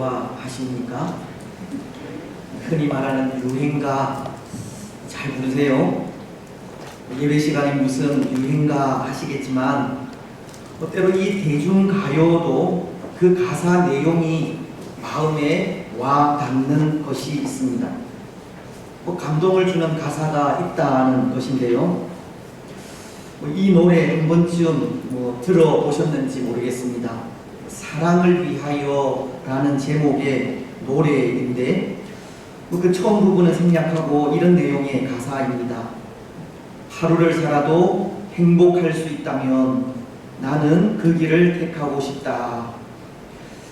좋아하십니까? 흔히 말하는 유행가 잘 부르세요? 예배 시간에 무슨 유행가 하시겠지만 때로 이 대중가요도 그 가사 내용이 마음에 와 닿는 것이 있습니다. 감동을 주는 가사가 있다는 것인데요. 이 노래 한 번쯤 들어보셨는지 모르겠습니다. 사랑을 위하여 라는 제목의 노래인데 그 처음 부분을 생략하고 이런 내용의 가사입니다. 하루를 살아도 행복할 수 있다면 나는 그 길을 택하고 싶다.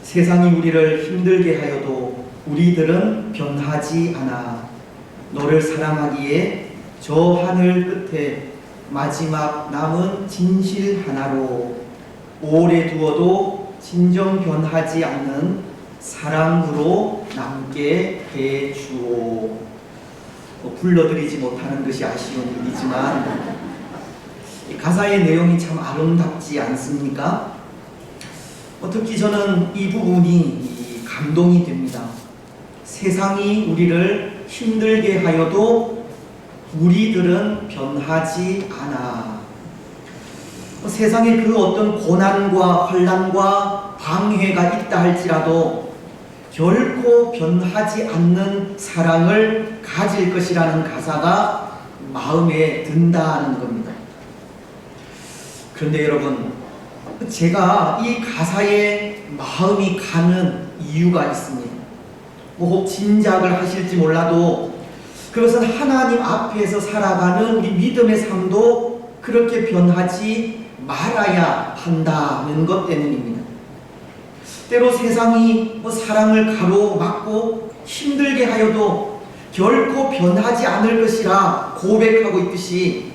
세상이 우리를 힘들게 하여도 우리들은 변하지 않아. 너를 사랑하기에 저 하늘 끝에 마지막 남은 진실 하나로 오래 두어도 진정 변하지 않는 사랑으로 남게 해주오. 불러드리지 못하는 것이 아쉬운 일이지만 가사의 내용이 참 아름답지 않습니까? 특히 저는 이 부분이 감동이 됩니다. 세상이 우리를 힘들게 하여도 우리들은 변하지 않아. 세상에 그 어떤 고난과 환난과 방해가 있다 할지라도 결코 변하지 않는 사랑을 가질 것이라는 가사가 마음에 든다는 겁니다. 그런데 여러분, 제가 이 가사에 마음이 가는 이유가 있습니다. 혹 짐작을 하실지 몰라도 그것은 하나님 앞에서 살아가는 우리 믿음의 삶도 그렇게 변하지 말아야 한다는 것 때문입니다. 때로 세상이 사랑을 가로막고 힘들게 하여도 결코 변하지 않을 것이라 고백하고 있듯이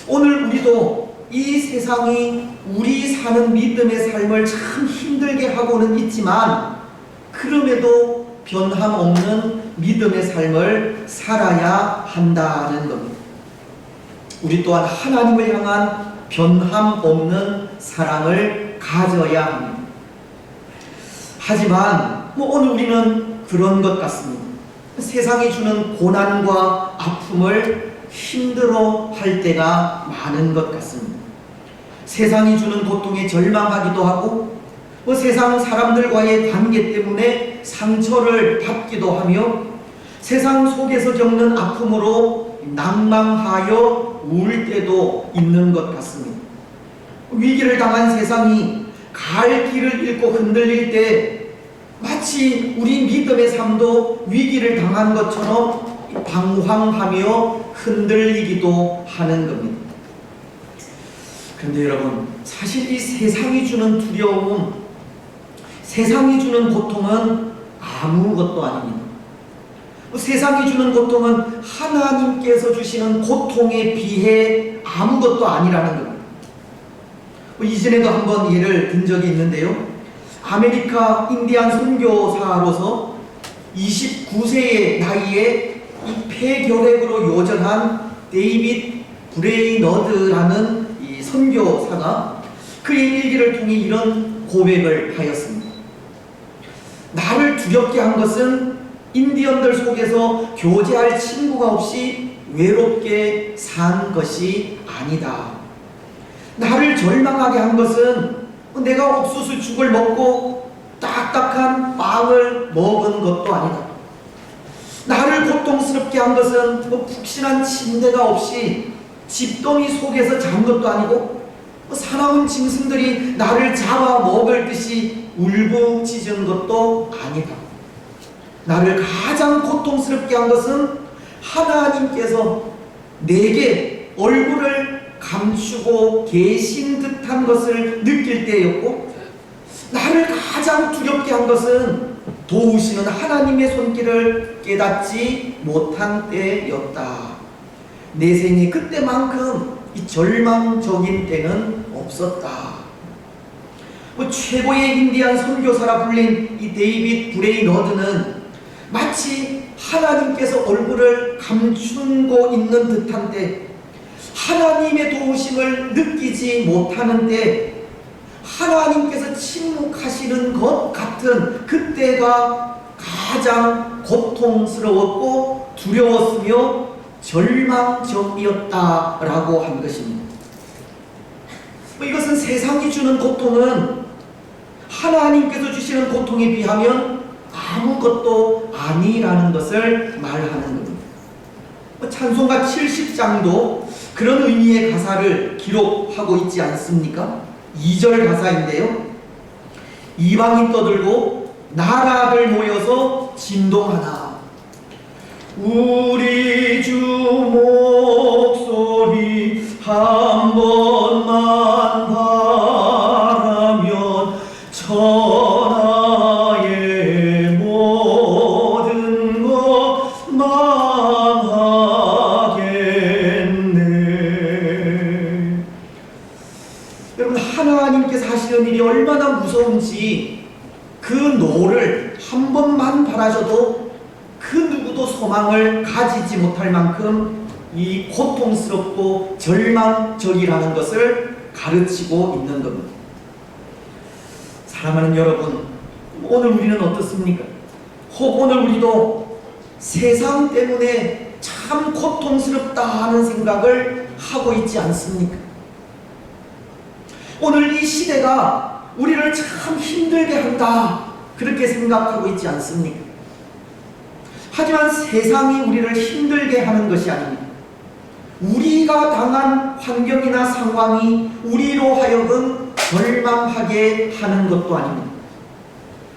오늘 우리도 이 세상이 우리 사는 믿음의 삶을 참 힘들게 하고는 있지만 그럼에도 변함없는 믿음의 삶을 살아야 한다는 겁니다. 우리 또한 하나님을 향한 변함없는 사랑을 가져야 합니다. 하지만 오늘 우리는 그런 것 같습니다. 세상이 주는 고난과 아픔을 힘들어 할 때가 많은 것 같습니다. 세상이 주는 고통에 절망하기도 하고 세상 사람들과의 관계 때문에 상처를 받기도 하며 세상 속에서 겪는 아픔으로 낭망하여 울 때도 있는 것 같습니다. 위기를 당한 세상이 갈 길을 잃고 흔들릴 때 마치 우리 믿음의 삶도 위기를 당한 것처럼 방황하며 흔들리기도 하는 겁니다. 그런데 여러분, 사실 이 세상이 주는 두려움, 세상이 주는 고통은 아무것도 아닙니다. 세상이 주는 고통은 하나님께서 주시는 고통에 비해 아무것도 아니라는 겁니다. 이전에도 한번 예를 든 적이 있는데요. 아메리카 인디안 선교사로서 29세의 나이에 이 폐결핵으로 요절한 데이빗 브레이너드라는 이 선교사가 그의 일기를 통해 이런 고백을 하였습니다. 나를 두렵게 한 것은 인디언들 속에서 교제할 친구가 없이 외롭게 산 것이 아니다. 나를 절망하게 한 것은 내가 옥수수죽을 먹고 딱딱한 빵을 먹은 것도 아니다. 나를 고통스럽게 한 것은 푹신한 침대가 없이 집더미 속에서 잔 것도 아니고 사나운 짐승들이 나를 잡아 먹을 듯이 울부짖은 것도 아니다. 나를 가장 고통스럽게 한 것은 하나님께서 내게 얼굴을 감추고 계신 듯한 것을 느낄 때였고, 나를 가장 두렵게 한 것은 도우시는 하나님의 손길을 깨닫지 못한 때였다. 내 생에 그때만큼 이 절망적인 때는 없었다. 최고의 인디안 선교사라 불린 이 데이빗 브레이너드는 마치 하나님께서 얼굴을 감추고 있는 듯한 때, 하나님의 도우심을 느끼지 못하는 때, 하나님께서 침묵하시는 것 같은 그때가 가장 고통스러웠고 두려웠으며 절망적이었다라고 한 것입니다. 이것은 세상이 주는 고통은 하나님께서 주시는 고통에 비하면 아무것도 아니라는 것을 말하는 겁니다. 찬송가 70장도 그런 의미의 가사를 기록하고 있지 않습니까? 2절 가사인데요. 이방인 떠들고 나라들 모여서 진동하나 우리 주 목소리 한 번만 바라면 천하의 모든 것 망하겠네. 여러분, 하나님께서 하시는 일이 얼마나 무서운지 그 노를 한 번만 바라셔도 그 누구도 소망을 가지지 못할 만큼 이 고통스럽고 절망적이라는 것을 가르치고 있는 겁니다. 사랑하는 여러분, 오늘 우리는 어떻습니까? 혹 오늘 우리도 세상 때문에 참 고통스럽다 하는 생각을 하고 있지 않습니까? 오늘 이 시대가 우리를 참 힘들게 한다, 그렇게 생각하고 있지 않습니까? 하지만 세상이 우리를 힘들게 하는 것이 아닙니다. 우리가 당한 환경이나 상황이 우리로 하여금 절망하게 하는 것도 아닙니다.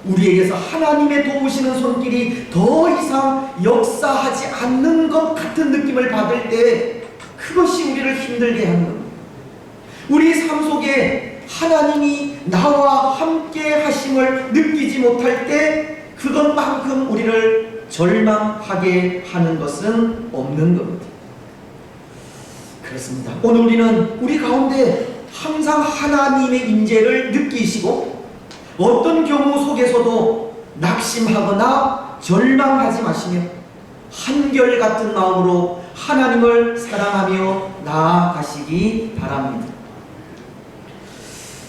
우리에게서 하나님의 도우시는 손길이 더 이상 역사하지 않는 것 같은 느낌을 받을 때 그것이 우리를 힘들게 하는 겁니다. 우리 삶 속에 하나님이 나와 함께 하심을 느끼지 못할 때 그것만큼 우리를 절망하게 하는 것은 없는 겁니다. 그렇습니다. 오늘 우리는 우리 가운데 항상 하나님의 임재를 느끼시고 어떤 경우 속에서도 낙심하거나 절망하지 마시며 한결같은 마음으로 하나님을 사랑하며 나아가시기 바랍니다.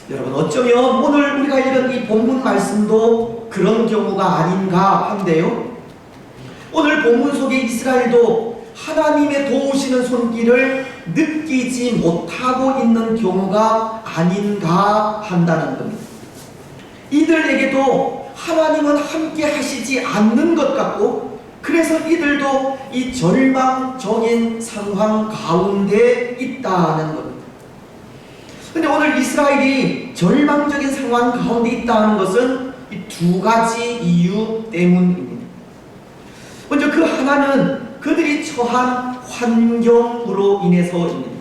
여러분, 어쩌면 오늘 우리가 읽은 이 본문 말씀도 그런 경우가 아닌가 한데요. 오늘 본문 속에 이스라엘도 하나님의 도우시는 손길을 느끼지 못하고 있는 경우가 아닌가 한다는 겁니다. 이들에게도 하나님은 함께 하시지 않는 것 같고, 그래서 이들도 이 절망적인 상황 가운데 있다는 겁니다. 근데 오늘 이스라엘이 절망적인 상황 가운데 있다는 것은 이 두 가지 이유 때문입니다. 먼저 그 하나는 그들이 처한 환경으로 인해서입니다.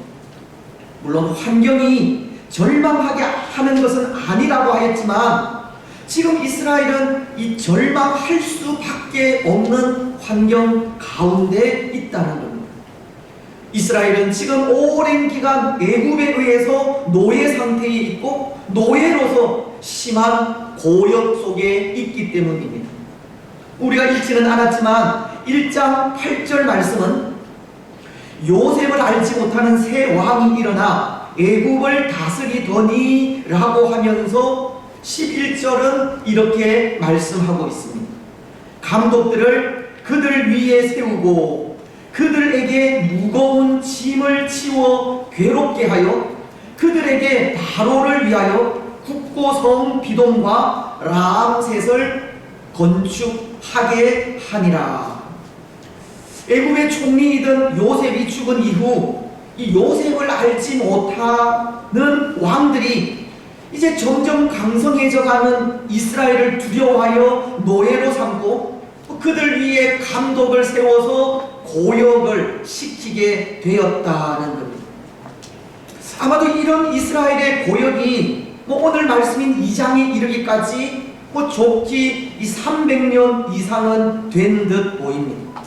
물론 환경이 절망하게 하는 것은 아니라고 하였지만 지금 이스라엘은 이 절망할 수밖에 없는 환경 가운데 있다는 겁니다. 이스라엘은 지금 오랜 기간 애굽에 의해서 노예 상태에 있고 노예로서 심한 고역 속에 있기 때문입니다. 우리가 읽지는 않았지만 1장 8절 말씀은 요셉을 알지 못하는 새 왕이 일어나 애굽을 다스리더니 라고 하면서 11절은 이렇게 말씀하고 있습니다. 감독들을 그들 위에 세우고 그들에게 무거운 짐을 치워 괴롭게 하여 그들에게 바로를 위하여 국고성 비돔과 람셋을 건축하게 하니라. 애굽의 총리이던 요셉이 죽은 이후 이 요셉을 알지 못하는 왕들이 이제 점점 강성해져가는 이스라엘을 두려워하여 노예로 삼고 그들 위에 감독을 세워서 고역을 시키게 되었다는 겁니다. 아마도 이런 이스라엘의 고역이 오늘 말씀인 2장에 이르기까지 좁기 300년 이상은 된 듯 보입니다.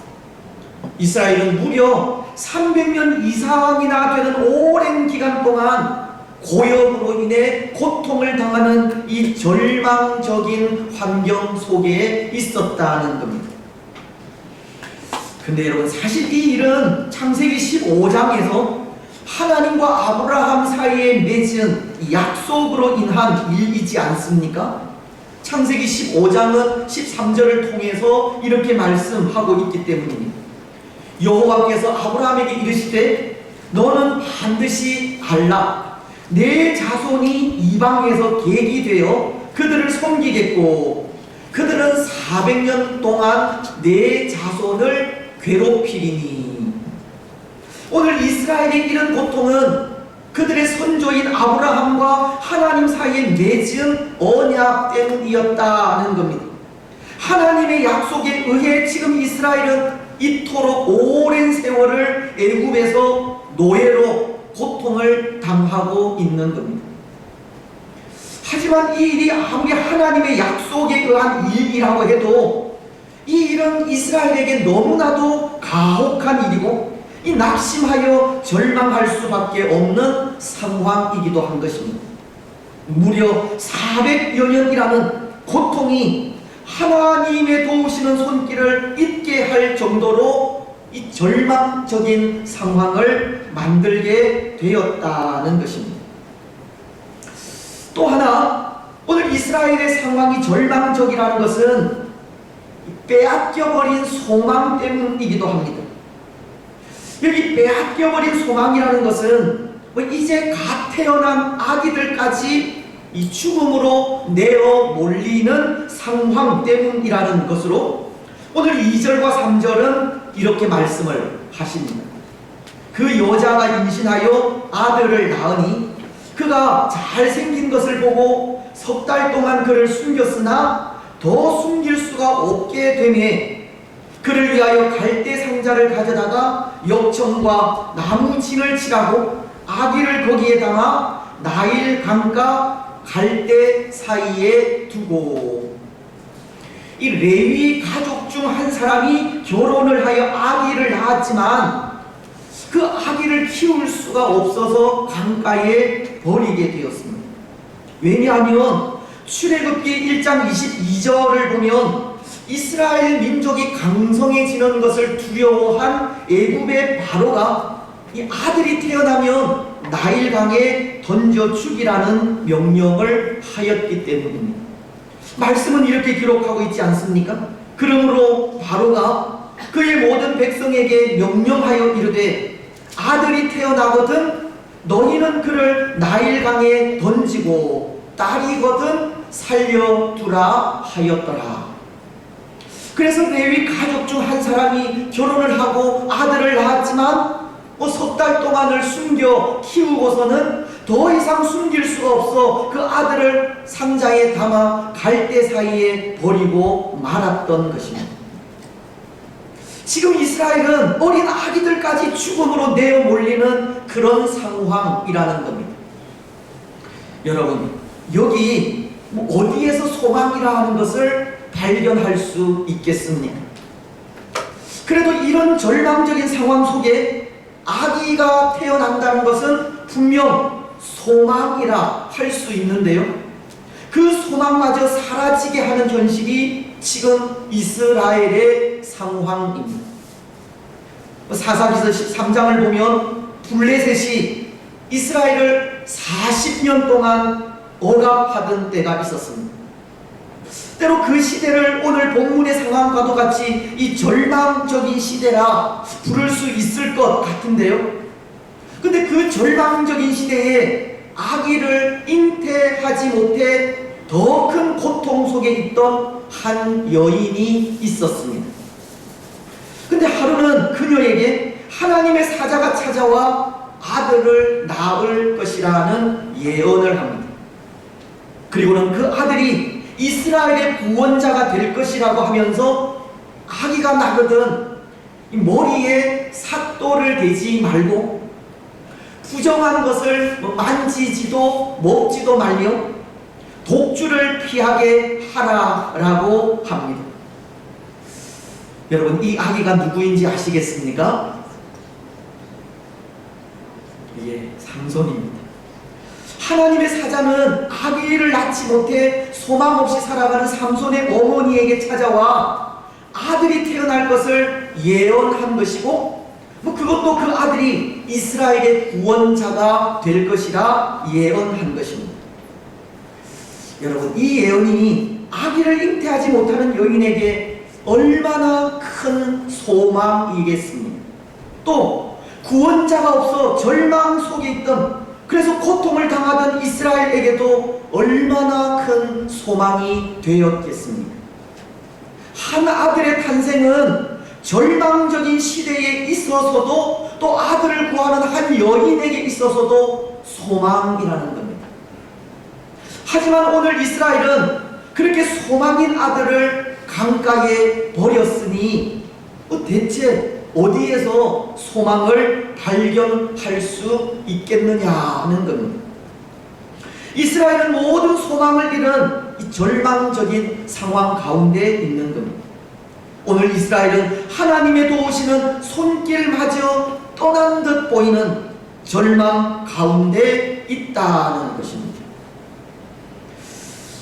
이스라엘은 무려 300년 이상이나 되는 오랜 기간 동안 고역으로 인해 고통을 당하는 이 절망적인 환경 속에 있었다는 겁니다. 근데 여러분, 사실 이 일은 창세기 15장에서 하나님과 아브라함 사이에 맺은 약속으로 인한 일이지 않습니까? 창세기 15장은 13절을 통해서 이렇게 말씀하고 있기 때문입니다. 여호와께서 아브라함에게 이르시되 너는 반드시 알라. 내 자손이 이방에서 객이 되어 그들을 섬기겠고 그들은 400년 동안 내 자손을 괴롭히리니. 오늘 이스라엘의 이런 고통은 그들의 선조인 아브라함과 하나님 사이에 맺은 언약 때문이었다는 겁니다. 하나님의 약속에 의해 지금 이스라엘은 이토록 오랜 세월을 애굽에서 노예로 고통을 당하고 있는 겁니다. 하지만 이 일이 아무리 하나님의 약속에 의한 일이라고 해도 이 일은 이스라엘에게 너무나도 가혹한 일이고 이 낙심하여 절망할 수밖에 없는 상황이기도 한 것입니다. 무려 400여 년이라는 고통이 하나님의 도우시는 손길을 잊게 할 정도로 이 절망적인 상황을 만들게 되었다는 것입니다. 또 하나, 오늘 이스라엘의 상황이 절망적이라는 것은 빼앗겨버린 소망 때문이기도 합니다. 여기 빼앗겨버린 소망이라는 것은 이제 갓 태어난 아기들까지 이 죽음으로 내어 몰리는 상황 때문이라는 것으로 오늘 2절과 3절은 이렇게 말씀을 하십니다. 그 여자가 임신하여 아들을 낳으니 그가 잘생긴 것을 보고 3달 동안 그를 숨겼으나 더 숨길 수가 없게 되매 그를 위하여 갈대 상자를 가져다가 역청과 나무진을 칠하고 아기를 거기에 담아 나일 강가 갈대 사이에 두고. 이 레위 가족 중 한 사람이 결혼을 하여 아기를 낳았지만 그 아기를 키울 수가 없어서 강가에 버리게 되었습니다. 왜냐하면 출애굽기 1장 22절을 보면 이스라엘 민족이 강성해지는 것을 두려워한 애굽의 바로가 이 아들이 태어나면 나일강에 던져 죽이라는 명령을 하였기 때문입니다. 말씀은 이렇게 기록하고 있지 않습니까? 그러므로 바로가 그의 모든 백성에게 명령하여 이르되 아들이 태어나거든 너희는 그를 나일강에 던지고 딸이거든 살려두라 하였더라. 그래서 레위 가족 중 한 사람이 결혼을 하고 아들을 낳았지만 3달 동안을 숨겨 키우고서는 더 이상 숨길 수가 없어 그 아들을 상자에 담아 갈대 사이에 버리고 말았던 것입니다. 지금 이스라엘은 어린 아기들까지 죽음으로 내어 몰리는 그런 상황이라는 겁니다. 여러분, 여기 어디에서 소망이라 하는 것을 발견할 수 있겠습니까? 그래도 이런 절망적인 상황 속에 아기가 태어난다는 것은 분명 소망이라 할 수 있는데요. 그 소망마저 사라지게 하는 현실이 지금 이스라엘의 상황입니다. 사사기서 13장을 보면 블레셋이 이스라엘을 40년 동안 억압하던 때가 있었습니다. 때로 그 시대를 오늘 본문의 상황과도 같이 이 절망적인 시대라 부를 수 있을 것 같은데요. 근데 그 절망적인 시대에 아기를 잉태하지 못해 더 큰 고통 속에 있던 한 여인이 있었습니다. 근데 하루는 그녀에게 하나님의 사자가 찾아와 아들을 낳을 것이라는 예언을 합니다. 그리고는 그 아들이 이스라엘의 구원자가 될 것이라고 하면서 아기가 나거든 머리에 삭도를 대지 말고 부정한 것을 만지지도 먹지도 말며 독주를 피하게 하라라고 합니다. 여러분, 이 아기가 누구인지 아시겠습니까? 예, 삼손입니다. 하나님의 사자는 아기를 낳지 못해 소망 없이 살아가는 삼손의 어머니에게 찾아와 아들이 태어날 것을 예언한 것이고 그것도 그 아들이 이스라엘의 구원자가 될 것이라 예언한 것입니다. 여러분, 이 예언이 아기를 잉태하지 못하는 여인에게 얼마나 큰 소망이겠습니까? 또 구원자가 없어 절망 속에 있던, 그래서 고통을 당하던 이스라엘에게도 얼마나 큰 소망이 되었겠습니까? 한 아들의 탄생은 절망적인 시대에 있어서도, 또 아들을 구하는 한 여인에게 있어서도 소망이라는 겁니다. 하지만 오늘 이스라엘은 그렇게 소망인 아들을 강가에 버렸으니 대체 어디에서 소망을 발견할 수 있겠느냐는 겁니다. 이스라엘은 모든 소망을 잃은 이 절망적인 상황 가운데 있는 겁니다. 오늘 이스라엘은 하나님의 도우시는 손길마저 떠난 듯 보이는 절망 가운데 있다는 것입니다.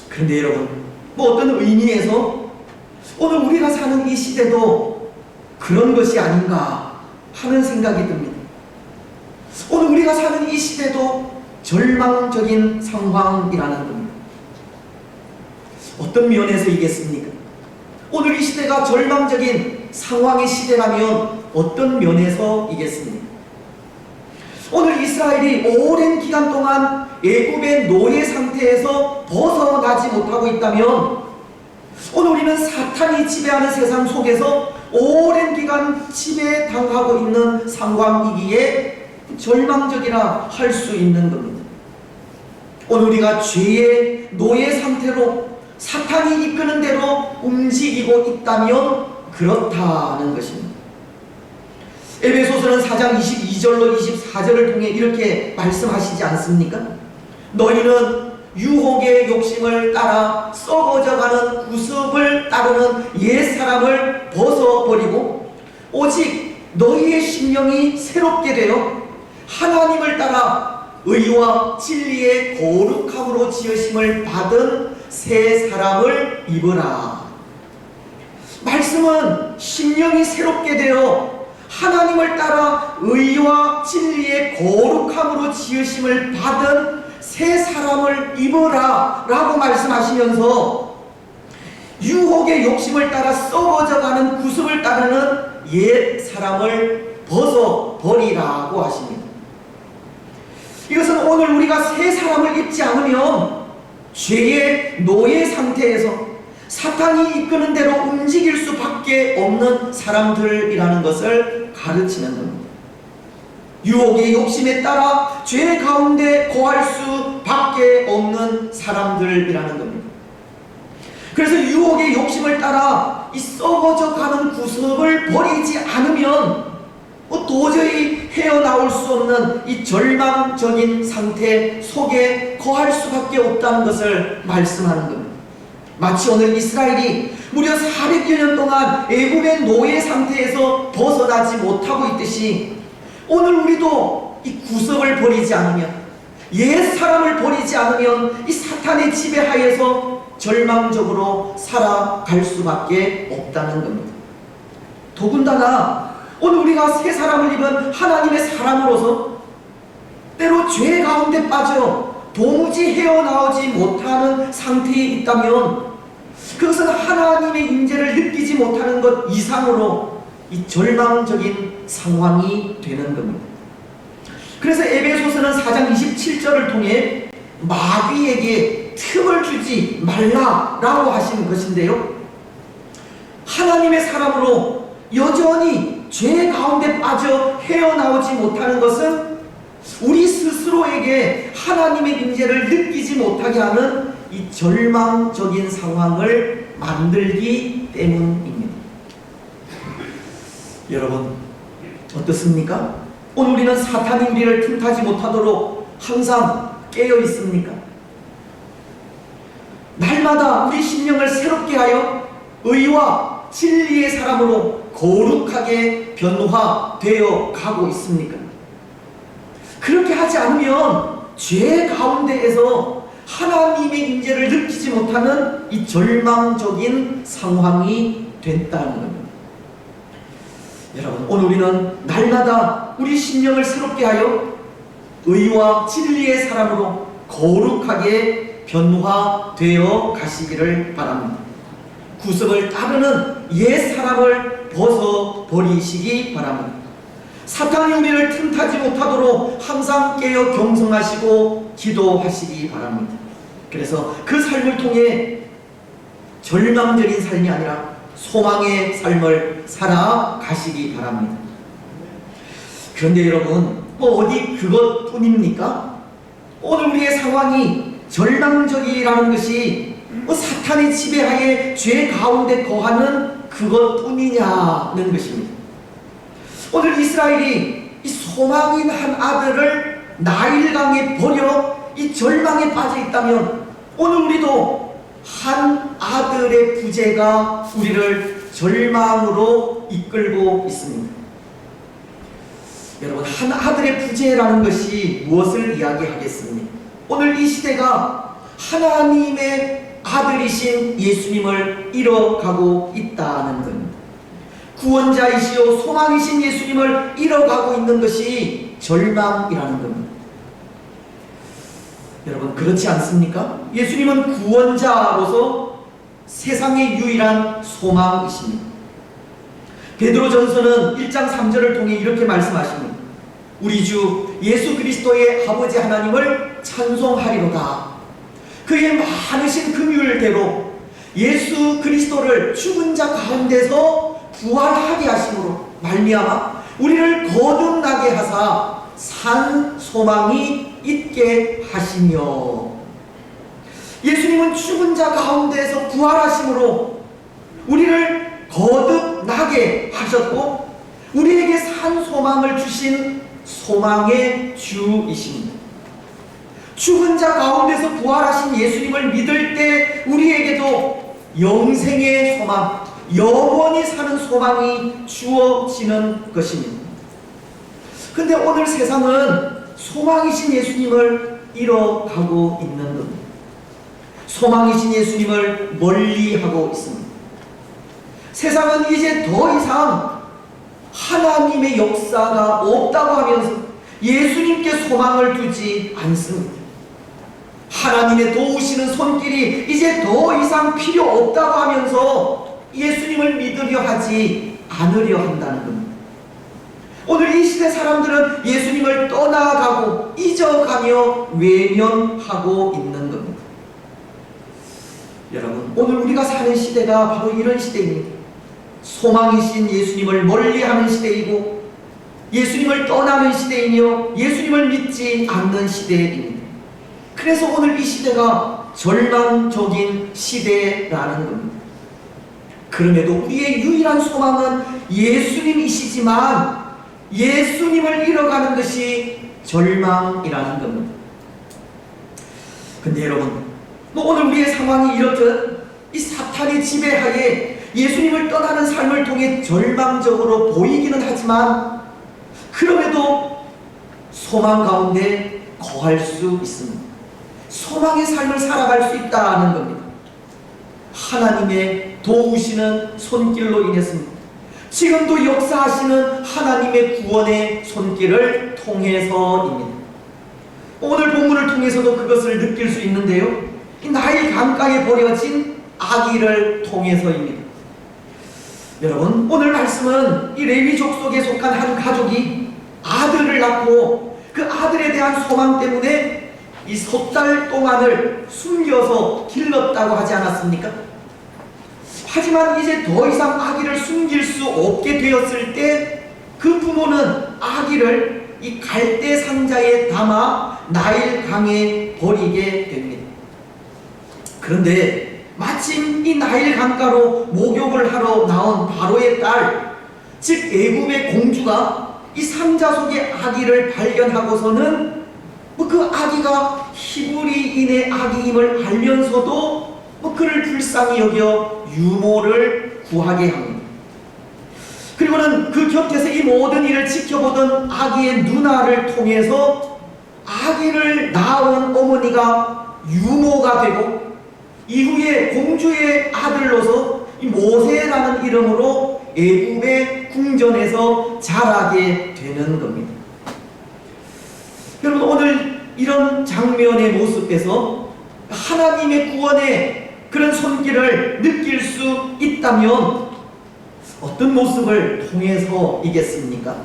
그런데 여러분, 어떤 의미에서 오늘 우리가 사는 이 시대도 그런 것이 아닌가 하는 생각이 듭니다. 오늘 우리가 사는 이 시대도 절망적인 상황이라는 겁니다. 어떤 면에서이겠습니까? 오늘 이 시대가 절망적인 상황의 시대라면 어떤 면에서이겠습니까? 오늘 이스라엘이 오랜 기간 동안 애굽의 노예 상태에서 벗어나지 못하고 있다면, 오늘 우리는 사탄이 지배하는 세상 속에서 오랜 기간 지배당하고 있는 상황이기에 절망적이라 할 수 있는 겁니다. 오늘 우리가 죄의 노예 상태로 사탄이 이끄는 대로 움직이고 있다면 그렇다는 것입니다. 에베소서는 4장 22절로 24절을 통해 이렇게 말씀하시지 않습니까? 너희는 유혹의 욕심을 따라 썩어져가는 구습을 따르는 옛사람을 벗어버리고 오직 너희의 심령이 새롭게 되어 하나님을 따라 의와 진리의 거룩함으로 지으심을 받은 새 사람을 입으라. 말씀은 심령이 새롭게 되어 하나님을 따라 의와 진리의 거룩함으로 지으심을 받은 새 사람을 입으라 라고 말씀하시면서 유혹의 욕심을 따라 썩어져가는 구습을 따르는 옛 사람을 벗어버리라고 하십니다. 이것은 오늘 우리가 새 사람을 입지 않으면 죄의 노예 상태에서 사탄이 이끄는 대로 움직일 수밖에 없는 사람들이라는 것을 가르치는 겁니다. 유혹의 욕심에 따라 죄 가운데 거할 수밖에 없는 사람들이라는 겁니다. 그래서 유혹의 욕심을 따라 이 썩어져 가는 구습을 버리지 않으면 도저히 헤어나올 수 없는 이 절망적인 상태 속에 거할 수밖에 없다는 것을 말씀하는 겁니다. 마치 오늘 이스라엘이 무려 400여 년 동안 애굽의 노예 상태에서 벗어나지 못하고 있듯이 오늘 우리도 이 구습을 버리지 않으면, 옛 사람을 버리지 않으면 이 사탄의 지배하에서 절망적으로 살아갈 수밖에 없다는 겁니다. 더군다나 오늘 우리가 새 사람을 입은 하나님의 사람으로서 때로 죄 가운데 빠져 도무지 헤어나오지 못하는 상태에 있다면 그것은 하나님의 임재를 느끼지 못하는 것 이상으로 이 절망적인 상황이 되는 겁니다. 그래서 에베소서는 4장 27절을 통해 마귀에게 틈을 주지 말라라고 하신 것인데요, 하나님의 사람으로 여전히 죄 가운데 빠져 헤어나오지 못하는 것은 우리 스스로에게 하나님의 임재를 느끼지 못하게 하는 이 절망적인 상황을 만들기 때문입니다. 여러분, 어떻습니까? 오늘 우리는 사탄이 우리를 틈타지 못하도록 항상 깨어 있습니까? 날마다 우리 심령을 새롭게 하여 의와 진리의 사람으로 거룩하게 변화되어 가고 있습니까? 그렇게 하지 않으면 죄 가운데에서 하나님의 임재를 느끼지 못하는 이 절망적인 상황이 된다는 겁니다. 여러분, 오늘 우리는 날마다 우리 심령을 새롭게 하여 의와 진리의 사람으로 거룩하게 변화되어 가시기를 바랍니다. 구습을 따르는 옛 사람을 벗어버리시기 바랍니다. 사탄이 우리를 틈타지 못하도록 항상 깨어 경성하시고 기도하시기 바랍니다. 그래서 그 삶을 통해 절망적인 삶이 아니라 소망의 삶을 살아가시기 바랍니다. 그런데 여러분, 어디 그것뿐입니까? 오늘 우리의 상황이 절망적이라는 것이 사탄의 지배하에 죄 가운데 거하는 그것뿐이냐는 것입니다. 오늘 이스라엘이 이 소망인 한 아들을 나일강에 버려 이 절망에 빠져 있다면, 오늘 우리도 한 아들의 부재가 우리를 절망으로 이끌고 있습니다. 여러분, 한 아들의 부재라는 것이 무엇을 이야기하겠습니까? 오늘 이 시대가 하나님의 아들이신 예수님을 잃어가고 있다는 겁니다. 구원자이시오 소망이신 예수님을 잃어가고 있는 것이 절망이라는 겁니다. 여러분, 그렇지 않습니까? 예수님은 구원자로서 세상의 유일한 소망이십니다. 베드로전서는 1장 3절을 통해 이렇게 말씀하십니다. 우리 주 예수 그리스도의 아버지 하나님을 찬송하리로다. 그의 많으신 긍휼대로 예수 그리스도를 죽은 자 가운데서 부활하게 하심으로 말미암아 우리를 거듭나게 하사 산 소망이 있게 하시며, 예수님은 죽은 자 가운데서 부활하심으로 우리를 거듭나게 하셨고 우리에게 산 소망을 주신 소망의 주이십니다. 죽은 자 가운데서 부활하신 예수님을 믿을 때 우리에게도 영생의 소망, 영원히 사는 소망이 주어지는 것입니다. 근데 오늘 세상은 소망이신 예수님을 잃어가고 있는 겁니다. 소망이신 예수님을 멀리하고 있습니다. 세상은 이제 더 이상 하나님의 역사가 없다고 하면서 예수님께 소망을 두지 않습니다. 하나님의 도우시는 손길이 이제 더 이상 필요 없다고 하면서 예수님을 믿으려 하지 않으려 한다는 겁니다. 오늘 이 시대 사람들은 예수님을 떠나가고 잊어가며 외면하고 있는 겁니다. 여러분, 오늘 우리가 사는 시대가 바로 이런 시대입니다. 소망이신 예수님을 멀리하는 시대이고 예수님을 떠나는 시대이며 예수님을 믿지 않는 시대입니다. 그래서 오늘 이 시대가 절망적인 시대라는 겁니다. 그럼에도 우리의 유일한 소망은 예수님이시지만 예수님을 잃어가는 것이 절망이라는 겁니다. 근데 여러분, 오늘 우리의 상황이 이렇듯 이 사탄의 지배하에 예수님을 떠나는 삶을 통해 절망적으로 보이기는 하지만 그럼에도 소망 가운데 거할 수 있습니다. 소망의 삶을 살아갈 수 있다는 겁니다. 하나님의 도우시는 손길로 인했습니다. 지금도 역사하시는 하나님의 구원의 손길을 통해서입니다. 오늘 본문을 통해서도 그것을 느낄 수 있는데요, 이 나일 강가에 버려진 아기를 통해서입니다. 여러분, 오늘 말씀은 이 레위 족속에 속한 한 가족이 아들을 낳고 그 아들에 대한 소망 때문에 이 석 달 동안을 숨겨서 길렀다고 하지 않았습니까? 하지만 이제 더 이상 아기를 숨길 수 없게 되었을 때 그 부모는 아기를 이 갈대 상자에 담아 나일 강에 버리게 됩니다. 그런데 마침 이 나일 강가로 목욕을 하러 나온 바로의 딸, 즉 애굽의 공주가 이 상자 속의 아기를 발견하고서는 그 아기가 히브리인의 아기임을 알면서도 그를 불쌍히 여겨 유모를 구하게 합니다. 그리고는 그 곁에서 이 모든 일을 지켜보던 아기의 누나를 통해서 아기를 낳은 어머니가 유모가 되고 이후에 공주의 아들로서 이 모세라는 이름으로 애굽의 궁전에서 자라게 되는 겁니다. 여러분, 오늘 이런 장면의 모습에서 하나님의 구원의 그런 손길을 느낄 수 있다면 어떤 모습을 통해서이겠습니까?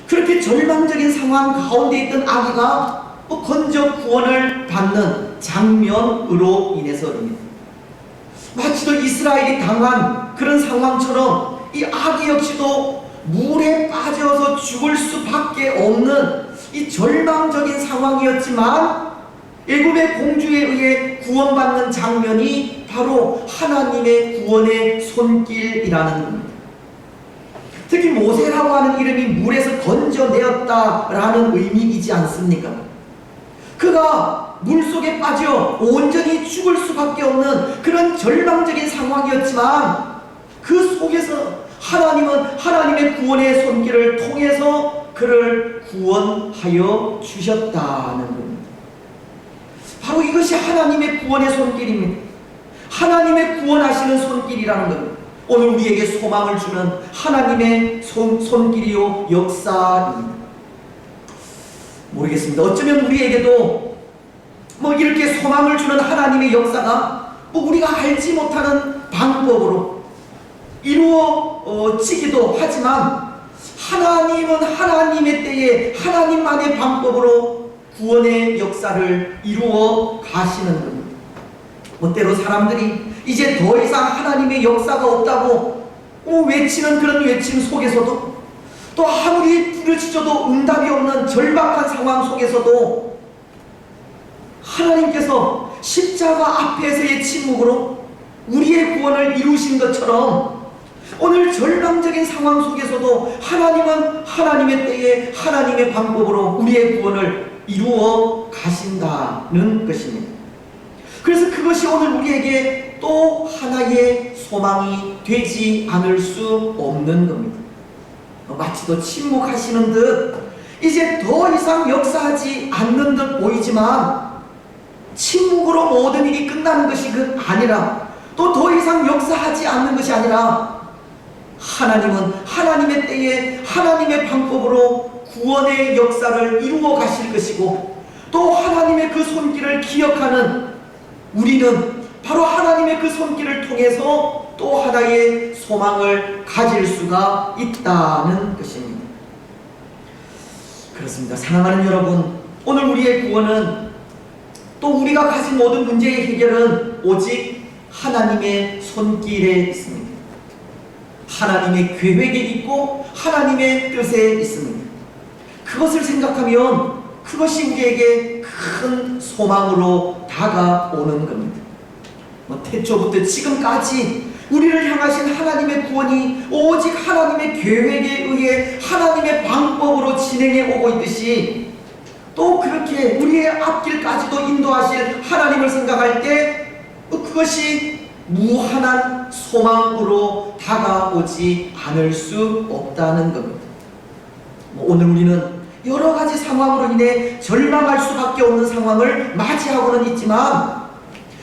그렇게 절망적인 상황 가운데 있던 아기가 건져 구원을 받는 장면으로 인해서입니다. 마치도 이스라엘이 당한 그런 상황처럼 이 아기 역시도 물에 빠져서 죽을 수밖에 없는 이 절망적인 상황이었지만 애굽의 공주에 의해 구원받는 장면이 바로 하나님의 구원의 손길이라는 겁니다. 특히 모세라고 하는 이름이 물에서 건져내었다라는 의미이지 않습니까? 그가 물속에 빠져 온전히 죽을 수밖에 없는 그런 절망적인 상황이었지만 그 속에서 하나님은 하나님의 구원의 손길을 통해서 그를 구원하여 주셨다는 겁니다. 바로 이것이 하나님의 구원의 손길입니다. 하나님의 구원하시는 손길이라는 겁니다. 오늘 우리에게 소망을 주는 하나님의 손길이요 역사입니다. 모르겠습니다. 어쩌면 우리에게도 이렇게 소망을 주는 하나님의 역사가 우리가 알지 못하는 방법으로 이루어지기도 하지만 하나님은 하나님의 때에 하나님만의 방법으로 구원의 역사를 이루어 가시는 겁니다. 때로 사람들이 이제 더 이상 하나님의 역사가 없다고 외치는 그런 외침 속에서도 또 아무리 부르짖어도 응답이 없는 절박한 상황 속에서도 하나님께서 십자가 앞에서의 침묵으로 우리의 구원을 이루신 것처럼 오늘 절망적인 상황 속에서도 하나님은 하나님의 때에 하나님의 방법으로 우리의 구원을 이루어 가신다는 것입니다. 그래서 그것이 오늘 우리에게 또 하나의 소망이 되지 않을 수 없는 겁니다. 마치도 침묵하시는 듯 이제 더 이상 역사하지 않는 듯 보이지만 침묵으로 모든 일이 끝나는 것이 아니라 또 더 이상 역사하지 않는 것이 아니라 하나님은 하나님의 때에 하나님의 방법으로 구원의 역사를 이루어 가실 것이고 또 하나님의 그 손길을 기억하는 우리는 바로 하나님의 그 손길을 통해서 또 하나의 소망을 가질 수가 있다는 것입니다. 그렇습니다. 사랑하는 여러분, 오늘 우리의 구원은 또 우리가 가진 모든 문제의 해결은 오직 하나님의 손길에 있습니다. 하나님의 계획에 있고 하나님의 뜻에 있습니다. 그것을 생각하면 그것이 우리에게 큰 소망으로 다가오는 겁니다. 태초부터 지금까지 우리를 향하신 하나님의 구원이 오직 하나님의 계획에 의해 하나님의 방법으로 진행해 오고 있듯이 또 그렇게 우리의 앞길까지도 인도하실 하나님을 생각할 때 그것이 무한한 소망으로 다가오지 않을 수 없다는 겁니다. 오늘 우리는 여러 가지 상황으로 인해 절망할 수밖에 없는 상황을 맞이하고는 있지만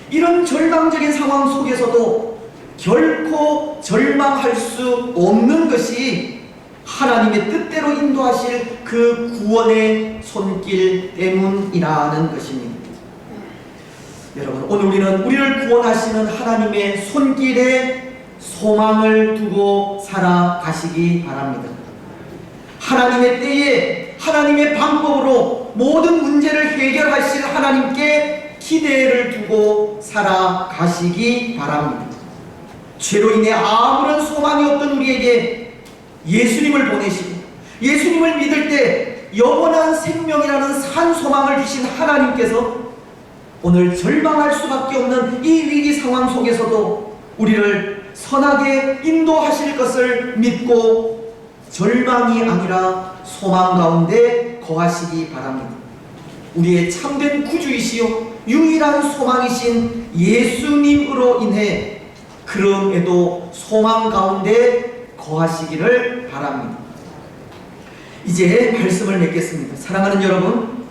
이런 절망적인 상황 속에서도 결코 절망할 수 없는 것이 하나님의 뜻대로 인도하실 그 구원의 손길 때문이라는 것입니다. 여러분, 오늘 우리를 구원하시는 하나님의 손길에 소망을 두고 살아가시기 바랍니다. 하나님의 때에 하나님의 방법으로 모든 문제를 해결하실 하나님께 기대를 두고 살아가시기 바랍니다. 죄로 인해 아무런 소망이 없던 우리에게 예수님을 보내시고 예수님을 믿을 때 영원한 생명이라는 산 소망을 주신 하나님께서 오늘 절망할 수밖에 없는 이 위기 상황 속에서도 우리를 선하게 인도하실 것을 믿고 절망이 아니라 소망 가운데 거하시기 바랍니다. 우리의 참된 구주이시요 유일한 소망이신 예수님으로 인해 그럼에도 소망 가운데 거하시기를 바랍니다. 이제 말씀을 맺겠습니다. 사랑하는 여러분,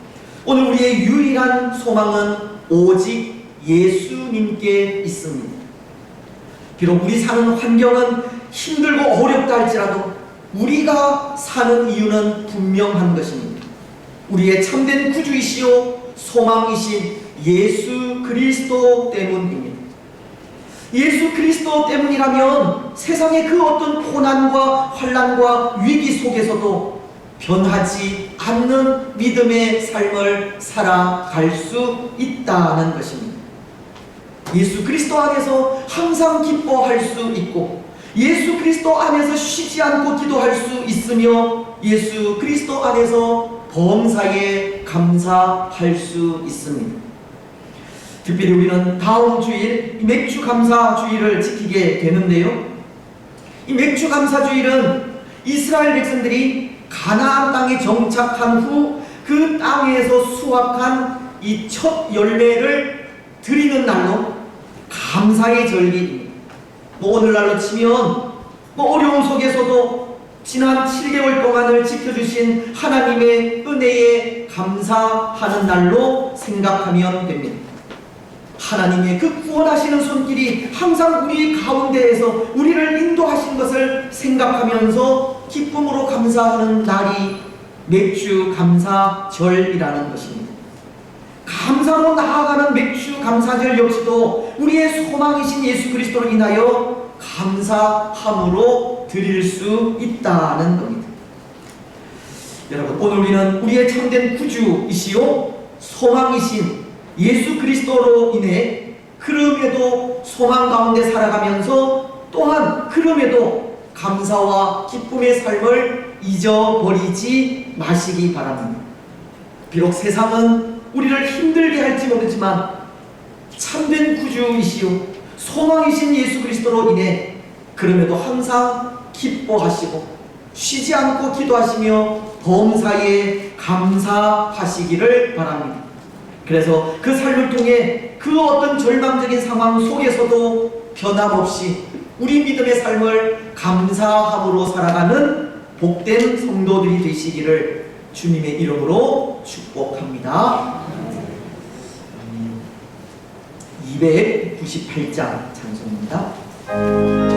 오늘 우리의 유일한 소망은 오직 예수님께 있습니다. 비록 우리 사는 환경은 힘들고 어렵다 할지라도 우리가 사는 이유는 분명한 것입니다. 우리의 참된 구주이시요 소망이신 예수 그리스도 때문입니다. 예수 그리스도 때문이라면 세상의 그 어떤 고난과 환난과 위기 속에서도 변하지 않는 믿음의 삶을 살아갈 수 있다는 것입니다. 예수 그리스도 안에서 항상 기뻐할 수 있고 예수 그리스도 안에서 쉬지 않고 기도할 수 있으며 예수 그리스도 안에서 범사에 감사할 수 있습니다. 특별히 우리는 다음 주일 맥주 감사 주일을 지키게 되는데요. 이 맥주 감사 주일은 이스라엘 백성들이 가나안 땅에 정착한 후 그 땅에서 수확한 이 첫 열매를 드리는 날로 감사의 절기입니다. 오늘날로 치면 어려움 속에서도 지난 7개월 동안을 지켜주신 하나님의 은혜에 감사하는 날로 생각하면 됩니다. 하나님의 그 구원하시는 손길이 항상 우리 가운데에서 우리를 인도하신 것을 생각하면서 기쁨으로 감사하는 날이 맥주 감사절이라는 것입니다. 감사로 나아가는 맥주 감사절 역시도 우리의 소망이신 예수 그리스도로 인하여 감사함으로 드릴 수 있다는 겁니다. 여러분, 오늘 우리는 우리의 참된 구주이시요 소망이신 예수 그리스도로 인해 그럼에도 소망 가운데 살아가면서 또한 그럼에도 감사와 기쁨의 삶을 잊어버리지 마시기 바랍니다. 비록 세상은 우리를 힘들게 할지 모르지만 참된 구주이시요 소망이신 예수 그리스도로 인해 그럼에도 항상 기뻐하시고 쉬지 않고 기도하시며 범사에 감사하시기를 바랍니다. 그래서 그 삶을 통해 그 어떤 절망적인 상황 속에서도 변함없이 우리 믿음의 삶을 감사함으로 살아가는 복된 성도들이 되시기를 주님의 이름으로 축복합니다. 298장 찬송입니다.